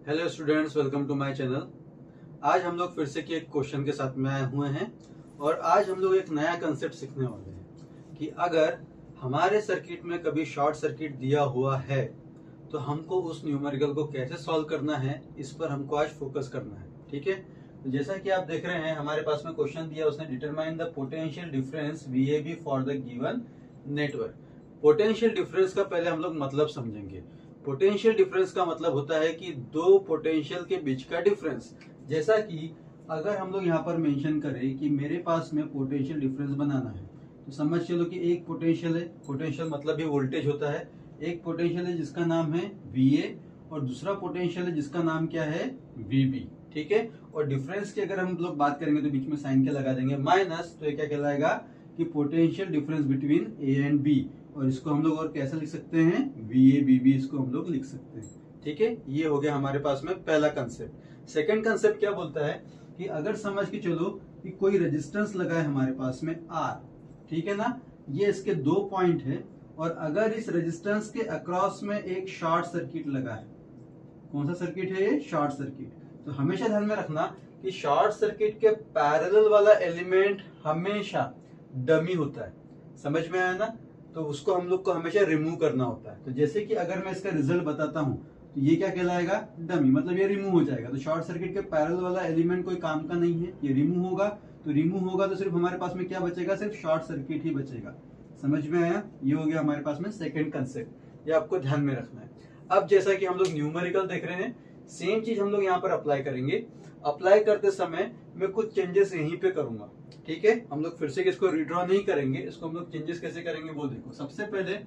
Hello students, welcome to my channel. आज हम लोग फिर से एक क्वेश्चन के साथ में आए हुए हैं और आज हम लोग एक नया कंसेप्ट सीखने वाले हैं कि अगर हमारे सर्किट में कभी शॉर्ट सर्किट दिया हुआ है तो हमको उस न्यूमेरिकल को कैसे सॉल्व करना है, इस पर हमको आज फोकस करना है। ठीक है, तो जैसा कि आप देख रहे हैं हमारे पास में क्वेश्चन दिया, उसने determine the potential difference VAB for the given network. Potential difference का पहले हम लोग मतलब समझेंगे। पोटेंशियल डिफरेंस का मतलब होता है कि दो पोटेंशियल के बीच का डिफरेंस। जैसा कि अगर हम लोग यहाँ पर मेंशन करें कि मेरे पास में पोटेंशियल डिफरेंस बनाना है, तो समझ चलो कि एक पोटेंशियल है, पोटेंशियल मतलब भी वोल्टेज होता है। एक पोटेंशियल है जिसका नाम है VA और दूसरा पोटेंशियल है जिसका नाम क्या है VB। ठीक है, और डिफरेंस की अगर हम लोग बात करेंगे तो बीच में साइन के लगा देंगे माइनस, तो ये क्या कहलाएगा कि potential difference between A and B। और इसको हम लोग और कैसे लिख सकते हैं, VABB इसको हम लोग लिख सकते हैं। ठीक है, ये हो गया हमारे पास में पहला कंसेप्ट। सेकंड कंसेप्ट क्या बोलता है कि अगर समझ के चलो कि कोई रेजिस्टेंस लगा है हमारे पास में R, ठीक है ना, ये इसके दो पॉइंट है और अगर इस रेजिस्टेंस के अक्रॉस में एक शॉर्ट सर्किट लगा है, कौन सा सर्किट है ये, शॉर्ट सर्किट। तो हमेशा ध्यान में रखना कि शॉर्ट सर्किट के पैरेलल वाला एलिमेंट हमेशा डमी होता है। समझ में आया ना, तो उसको हम लोग को हमेशा रिमूव करना होता है। तो जैसे कि अगर मैं इसका रिजल्ट बताता हूं तो ये क्या कहलाएगा, डमी, मतलब ये रिमूव हो जाएगा। तो शॉर्ट सर्किट के पैरेलल वाला एलिमेंट कोई काम का नहीं है, ये रिमूव होगा। तो रिमूव होगा तो सिर्फ हमारे पास में क्या बचेगा, सिर्फ शॉर्ट सर्किट ही बचेगा। समझ में आया, ये हो गया हमारे पास में सेकंड कंसेप्ट, ये आपको ध्यान में रखना है। अब जैसा कि हम लोग न्यूमेरिकल देख रहे हैं, सेम चीज हम लोग यहाँ पर अप्लाई करेंगे। अप्लाई करते समय मैं कुछ चेंजेस यहीं पे करूंगा। ठीक है, हम लोग फिर से इसको रिड्रॉ नहीं करेंगे, इसको हम लोग चेंजेस कैसे करेंगे वो देखो। सबसे पहले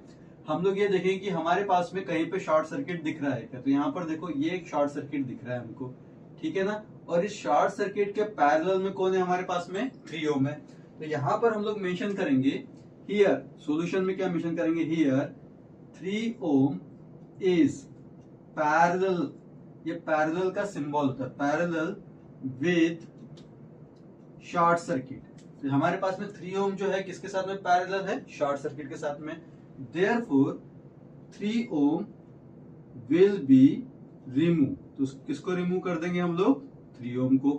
हम लोग ये देखेंगे कि हमारे पास में कहीं पे शॉर्ट सर्किट दिख रहा है क्या। तो यहाँ पर देखो ये एक शॉर्ट सर्किट दिख रहा है हमको, ठीक है ना, और इस शॉर्ट सर्किट के पैरेलल में कौन है हमारे पास में, 3 ओम है। तो यहाँ पर हम लोग मेंशन करेंगे हियर, सॉल्यूशन में क्या मेंशन करेंगे, हियर 3 ओम इज पैरेलल, ये पैरेलल का सिंबल होता है, पैरेलल विद शॉर्ट सर्किट। तो हमारे पास में 3 ओम जो है किसके साथ में पैरेलल है, शॉर्ट सर्किट के साथ में। Therefore 3 ohm will be remove, तो किसको रिमूव कर देंगे हम लोग, 3 ओम को।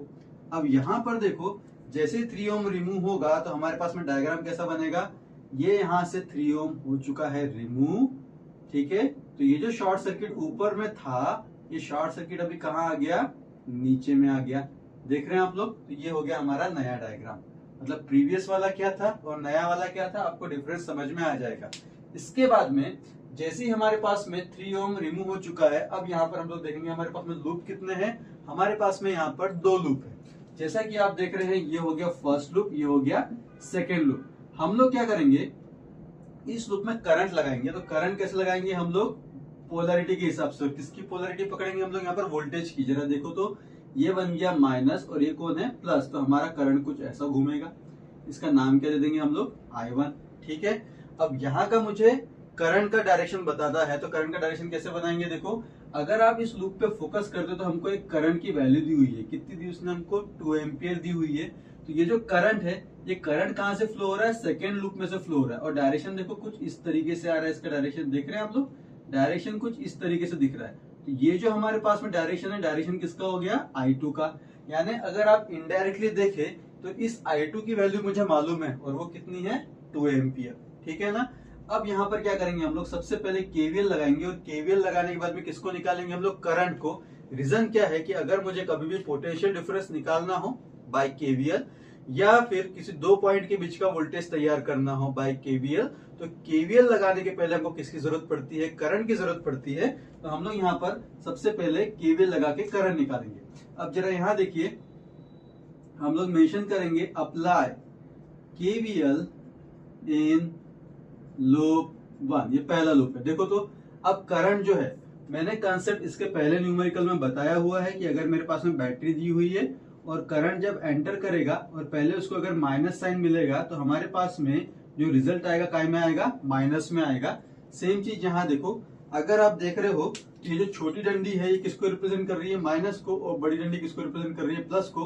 अब यहां पर देखो जैसे 3 ओम रिमूव होगा तो हमारे पास में डायग्राम कैसा बनेगा, ये यहां से 3 ओम हो चुका है रिमूव। ठीक है, तो ये जो शॉर्ट सर्किट ऊपर में था, ये शॉर्ट सर्किट अभी कहां आ गया, नीचे में आ गया। देख रहे हैं आप लोग, तो ये हो गया हमारा नया डायग्राम। मतलब प्रीवियस वाला क्या था और नया वाला क्या था, आपको डिफरेंस समझ में आ जाएगा। इसके बाद में जैसे ही हमारे पास में 3 ओम रिमूव हो चुका है, अब यहाँ पर हम लोग देखेंगे हमारे पास में लूप कितने हैं, हमारे पास में यहाँ पर 2 लूप है। जैसा कि आप देख रहे हैं, ये हो गया फर्स्ट लूप, ये हो गया सेकेंड लूप। हम लोग क्या करेंगे, इस लूप में करंट लगाएंगे। तो करंट कैसे लगाएंगे हम लोग, पोलैरिटी के हिसाब से। किसकी पोलैरिटी पकड़ेंगे हम लोग यहाँ पर, वोल्टेज की। जरा देखो तो ये बन गया माइनस और ये कौन है, प्लस। तो हमारा करंट कुछ ऐसा घूमेगा, इसका नाम क्या दे देंगे हम लोग, I1। ठीक है, अब यहाँ का मुझे करंट का डायरेक्शन बताता है, तो करंट का डायरेक्शन कैसे बनाएंगे, देखो अगर आप इस लूप पे फोकस करते हो तो हमको एक करंट की वैल्यू दी हुई है, कितनी दी उसने हमको, 2 एम्पियर दी हुई है। तो ये जो करंट है, ये करंट कहाँ से फ्लो हो रहा है, सेकेंड लूप में से फ्लो हो रहा है। और डायरेक्शन देखो कुछ इस तरीके से आ रहा है, इसका डायरेक्शन देख रहे हैं आप लोग, डायरेक्शन कुछ इस तरीके से दिख रहा है। तो ये जो हमारे पास में डायरेक्शन है, डायरेक्शन किसका हो गया, I2 का। यानी अगर आप इनडायरेक्टली देखें तो इस I2 की वैल्यू मुझे मालूम है और वो कितनी है, 2 एम्पियर। ठीक है ना। अब यहाँ पर क्या करेंगे हम लोग, सबसे पहले KVL लगाएंगे और KVL लगाने के बाद में किसको निकालेंगे हम लोग, करंट को। रीजन क्या है कि अगर मुझे कभी भी पोटेंशियल डिफरेंस निकालना हो बाय KVL, या फिर किसी 2 पॉइंट के बीच का वोल्टेज तैयार करना हो बाय KVL, तो KVL लगाने के पहले हमको किसकी जरूरत पड़ती है, करंट की जरूरत पड़ती है। तो हम लोग यहाँ पर सबसे पहले KVL लगा के करंट निकालेंगे। अब जरा यहाँ देखिए, हम लोग मेंशन करेंगे अप्लाई KVL इन लूप 1, ये पहला लूप है। देखो तो अब करंट जो है, मैंने कंसेप्ट इसके पहले न्यूमेरिकल में बताया हुआ है कि अगर मेरे पास में बैटरी दी हुई है और करंट जब एंटर करेगा और पहले उसको अगर माइनस साइन मिलेगा तो हमारे पास में जो रिजल्ट आएगा काय में आएगा, माइनस में आएगा। सेम चीज यहाँ देखो, अगर आप देख रहे हो ये जो छोटी डंडी है ये किसको रिप्रेजेंट कर रही है, माइनस को, और बड़ी डंडी किसको रिप्रेजेंट कर रही है, प्लस को।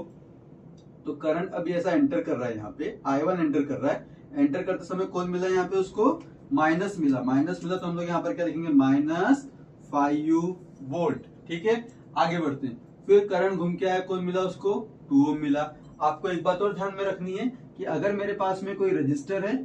तो करंट अभी ऐसा एंटर कर रहा है, यहाँ पे I1 एंटर कर रहा है। एंटर करते समय कौन मिला यहाँ पे, उसको माइनस मिला। माइनस मिला तो हम लोग यहाँ पर क्या लिखेंगे, -5 वोल्ट। ठीक है, आगे बढ़ते हैं, फिर करंट घूम के आया, कौन मिला उसको, 2 ओम मिला। आपको एक बात और ध्यान में रखनी है कि अगर मेरे पास में कोई रजिस्टर है,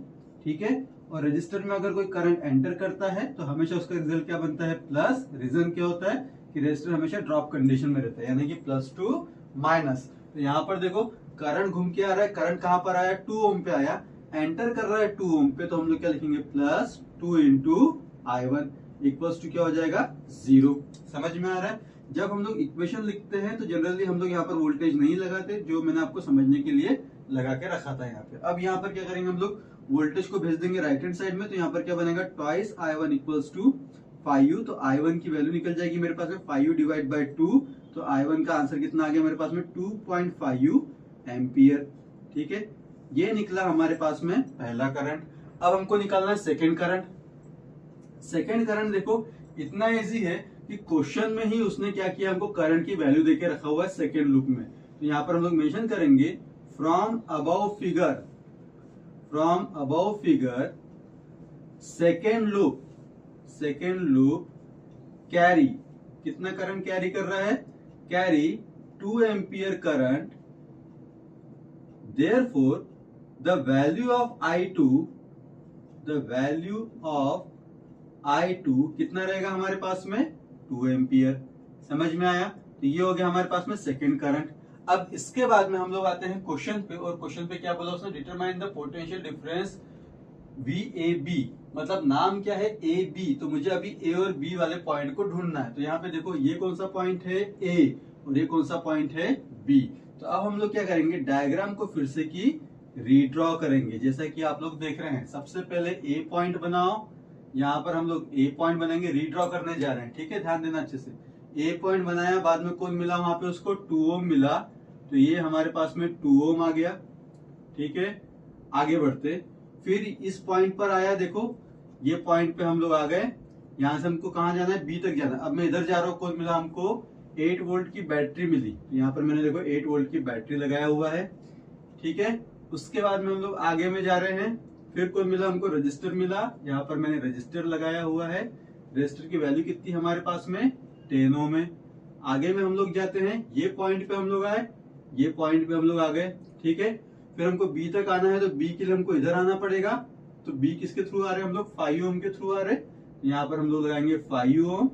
ठीक है, और रजिस्टर में अगर कोई करंट एंटर करता है तो हमेशा उसका रिजल्ट क्या बनता है, प्लस। रीजन क्या होता है कि रजिस्टर हमेशा ड्रॉप कंडीशन में रहता है, यानी कि +2 माइनस। तो यहाँ पर देखो करंट घूम के आ रहा है, करंट कहां पर आया, 2 ओम पे आया, एंटर कर रहा है 2 ओम पे, तो हम लोग क्या लिखेंगे, +2 × I1 इक्वल्स टू क्या हो जाएगा, 0। समझ में आ रहा है। जब हम लोग इक्वेशन लिखते हैं तो जनरली हम लोग यहाँ पर वोल्टेज नहीं लगाते, जो मैंने आपको समझने के लिए लगा के रखा था यहाँ पे। अब यहाँ पर क्या करेंगे हम लोग, वोल्टेज को भेज देंगे राइट हैंड साइड में, तो यहाँ पर क्या बनेगा, twice I1 equals to 5U। तो I1 की वैल्यू निकल जाएगी मेरे पास में 5U डिवाइड बाई 2। तो I1 का आंसर कितना आ गया मेरे पास में, 2.5U एम्पियर। ठीक है, ये निकला हमारे पास में पहला करंट। अब हमको निकालना है सेकेंड करंट। सेकेंड करंट देखो इतना इजी है कि क्वेश्चन में ही उसने क्या किया, हमको करंट की वैल्यू देके रखा हुआ है सेकेंड लूप में। तो यहाँ पर हम लोग मेंशन करेंगे from above figure second loop carry, कितना करंट कैरी कर रहा है, carry 2 ampere current. Therefore, the value of I2 कितना रहेगा हमारे पास में, 2 एम्पियर। समझ में आया। तो ये हो गया हमारे पास में सेकेंड करंट। अब इसके बाद में हम लोग आते हैं क्वेश्चन पे, और क्वेश्चन पे क्या बोला उसने, determine the potential difference VAB, मतलब नाम क्या है, AB। तो मुझे अभी A और B वाले पॉइंट को ढूंढना है। तो यहाँ पे देखो ये कौन सा पॉइंट है, A, और ये कौन सा पॉइंट है, B। तो अब हम लोग क्या करेंगे, डायग्राम को फिर से की रीड्रॉ करेंगे, जैसा कि आप लोग देख रहे हैं। सबसे पहले A पॉइंट बनाओ, यहाँ पर हम लोग A पॉइंट बनाएंगे, रीड्रॉ करने जा रहे हैं। ठीक है, ध्यान देना अच्छे से। A पॉइंट बनाया, बाद में कौन मिला वहां पे उसको, 2 ओम मिला। तो ये हमारे पास में 2 ओम आ गया। ठीक है, आगे बढ़ते, फिर इस पॉइंट पर आया, देखो ये पॉइंट पे हम लोग आ गए। यहाँ से हमको कहाँ जाना है, B तक जाना है। अब मैं इधर जा रहा हूँ, कौन मिला हमको, 8 वोल्ट की बैटरी मिली। तो यहाँ पर मैंने देखो 8 वोल्ट की बैटरी लगाया हुआ है। ठीक है, उसके बाद में हम लोग आगे में जा रहे हैं, फिर कोई मिला हमको, रजिस्टर मिला। यहाँ पर मैंने रजिस्टर लगाया हुआ है। रजिस्टर की वैल्यू कितनी हमारे पास में, 10 ओम है। आगे में हम लोग जाते हैं, ये पॉइंट पे हम लोग आए, ये पॉइंट पे हम लोग आ गए। ठीक है, फिर हमको B तक आना है, तो B के लिए हमको इधर आना पड़ेगा। तो B किसके थ्रू आ रहे हैं हम लोग, 5 ओम के थ्रू आ रहे हैं। यहाँ पर हम लोग लगाएंगे 5 ओम,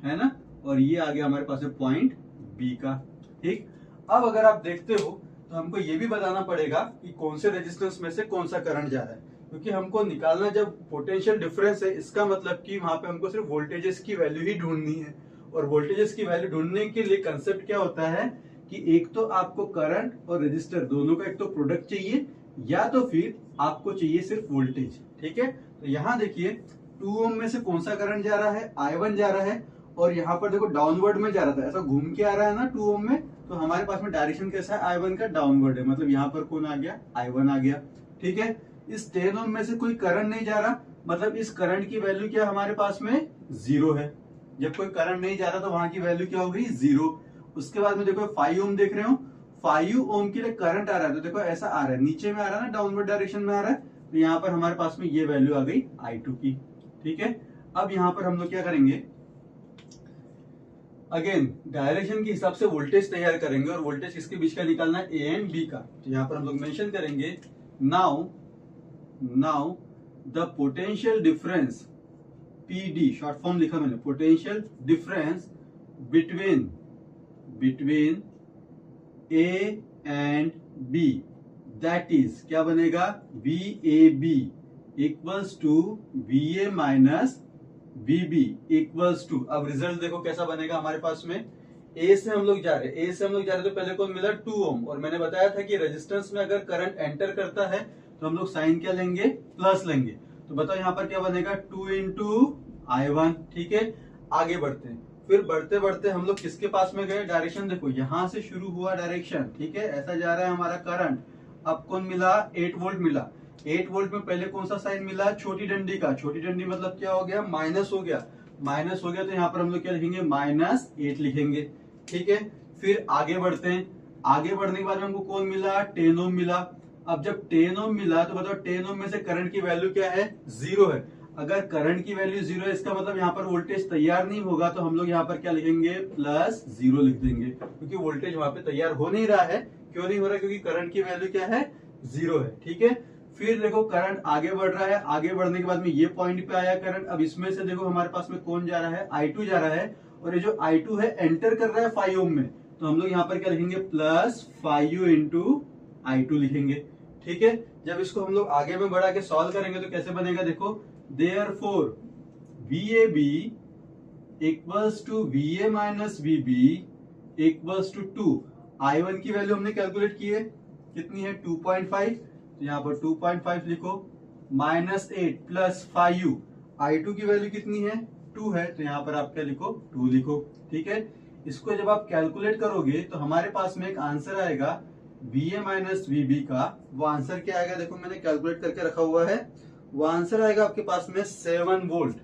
है ना, और ये आ गया हमारे पास है पॉइंट B का। ठीक, अब अगर आप देखते हो तो हमको ये भी बताना पड़ेगा कि कौन से रेजिस्टेंस में से कौन सा करंट जा रहा है, क्योंकि हमको निकालना जब पोटेंशियल डिफरेंस है, इसका मतलब कि वहां पे हमको सिर्फ वोल्टेजेस की वैल्यू ही ढूंढनी है। और वोल्टेजेस की वैल्यू ढूंढने के लिए कंसेप्ट क्या होता है कि एक तो आपको करंट और रेजिस्टर दोनों का एक तो प्रोडक्ट चाहिए, या तो फिर आपको चाहिए सिर्फ वोल्टेज। ठीक है, तो यहाँ देखिए 2 ओम में से कौन सा करंट जा रहा है, I1 जा रहा है, और यहाँ पर देखो डाउनवर्ड में जा रहा था, ऐसा घूम के आ रहा है ना 2 ओम में। तो हमारे पास में डायरेक्शन कैसा है, I1 का डाउनवर्ड है, मतलब यहाँ पर कौन आ गया, I1 आ गया। ठीक है, इस 10 ओम में से कोई करंट नहीं जा रहा, मतलब इस करंट की वैल्यू क्या हमारे पास में, 0 है। जब कोई करंट नहीं जा रहा तो वहां की वैल्यू क्या हो गई, 0। उसके बाद में देखो 5 ओम देख रहे हो, 5 ओम के लिए करंट आ रहा है, तो देखो ऐसा आ रहा है, नीचे में आ रहा है ना, डाउनवर्ड डायरेक्शन में आ रहा है। तो यहाँ पर हमारे पास में ये वैल्यू आ गई I2 की। ठीक है, अब यहाँ पर हम लोग क्या करेंगे, अगेन डायरेक्शन के हिसाब से वोल्टेज तैयार करेंगे, और वोल्टेज किसके बीच का निकालना है, A एंड B का। तो यहाँ पर हम लोग मेंशन करेंगे now the potential difference, PD short form लिखा मैंने, potential difference between A and B, that is क्या बनेगा, VAB equals to VA minus VB equals to, अब रिजल्ट देखो कैसा बनेगा हमारे पास में। A से हम लोग जा रहे हैं, तो पहले कौन मिला, 2 ओम, और मैंने बताया था कि रेजिस्टेंस में अगर करंट एंटर करता है तो हम लोग साइन क्या लेंगे, प्लस लेंगे। तो बताओ यहाँ पर क्या बनेगा, 2 × I1। ठीक है, आगे बढ़ते हैं, फिर बढ़ते बढ़ते हम लोग किसके पास में गए, डायरेक्शन देखो यहाँ से शुरू हुआ डायरेक्शन। ठीक है, ऐसा जा रहा है हमारा करंट। अब कौन मिला, 8 वोल्ट मिला। 8 वोल्ट में पहले कौन सा साइन मिला, छोटी डंडी का। छोटी डंडी मतलब क्या हो गया, माइनस हो गया। तो यहाँ पर हम लोग क्या लिखेंगे, -8 लिखेंगे। ठीक है, फिर आगे बढ़ते हैं, आगे बढ़ने के बाद हमको कौन मिला, 10 ओम मिला। अब जब 10 ओम मिला तो बताओ 10 ओम में से करंट की वैल्यू क्या है, 0 है। अगर करंट की वैल्यू 0 है इसका मतलब यहाँ पर वोल्टेज तैयार नहीं होगा, तो हम लोग यहाँ पर क्या लिखेंगे, +0 लिख देंगे, क्योंकि वोल्टेज वहां पे तैयार हो नहीं रहा है। क्यों नहीं हो रहा, क्योंकि करंट की वैल्यू क्या है, 0 है। ठीक है, फिर देखो करंट आगे बढ़ रहा है, आगे बढ़ने के बाद में ये पॉइंट पे आया करंट। अब इसमें से देखो हमारे पास में कौन जा रहा है, I2 जा रहा है, और ये जो I2 है एंटर कर रहा है 5 ओम में, तो हम लोग यहाँ पर क्या लिखेंगे, +5U × I2 लिखेंगे। ठीक है, जब इसको हम लोग आगे में बढ़ा के सॉल्व करेंगे तो कैसे बनेगा, देखो, therefore VAB = VA - VB = 2। I1 की वैल्यू हमने कैलकुलेट की है, कितनी है, 2.5, तो यहाँ पर 2.5 लिखो, -8 + 5U। I2 की वैल्यू कितनी है, 2 है, तो यहाँ पर आप क्या लिखो, 2 लिखो। ठीक है, इसको जब आप कैलकुलेट करोगे तो हमारे पास में एक आंसर आएगा VA - VB का। वो आंसर क्या आएगा, देखो मैंने कैलकुलेट करके रखा हुआ है, वो आंसर आएगा आपके पास में 7 वोल्ट।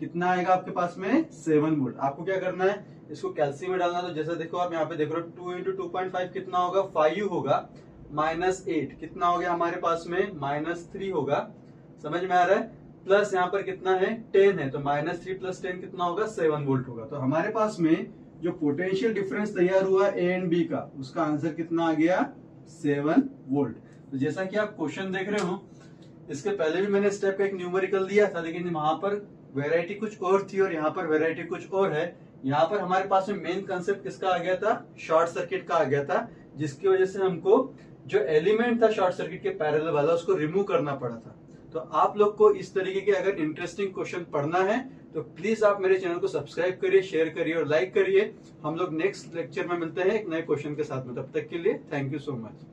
कितना आएगा आपके पास में, 7 वोल्ट। आपको क्या करना है, इसको कैल्सी में डालना। तो जैसे देखो आप यहाँ पे देख रहे हो, 2 × 2.5 कितना होगा, 5U होगा, -8 कितना हो गया हमारे पास में, -3 होगा। समझ में आ रहा है, प्लस यहाँ पर कितना है, 10 है, तो -3 + 10 कितना होगा, 7 वोल्ट होगा। तो हमारे पास में जो पोटेंशियल डिफरेंस तैयार हुआ A एंड B का, उसका आंसर कितना आ गया, 7 वोल्ट। तो जैसा कि आप क्वेश्चन देख रहे हो, इसके पहले भी मैंने स्टेप का एक न्यूमेरिकल दिया था, लेकिन वहां पर वेराइटी कुछ और थी और यहाँ पर वेराइटी कुछ और है। यहाँ पर हमारे पास में मेन कंसेप्ट किसका आ गया था, शॉर्ट सर्किट का आ गया था, जिसकी वजह से हमको जो एलिमेंट था शॉर्ट सर्किट के पैरेलल वाला, उसको रिमूव करना पड़ा था। तो आप लोग को इस तरीके के अगर इंटरेस्टिंग क्वेश्चन पढ़ना है तो प्लीज आप मेरे चैनल को सब्सक्राइब करिए, शेयर करिए और लाइक करिए। हम लोग नेक्स्ट लेक्चर में मिलते हैं एक नए क्वेश्चन के साथ में। तब तक के लिए थैंक यू सो मच।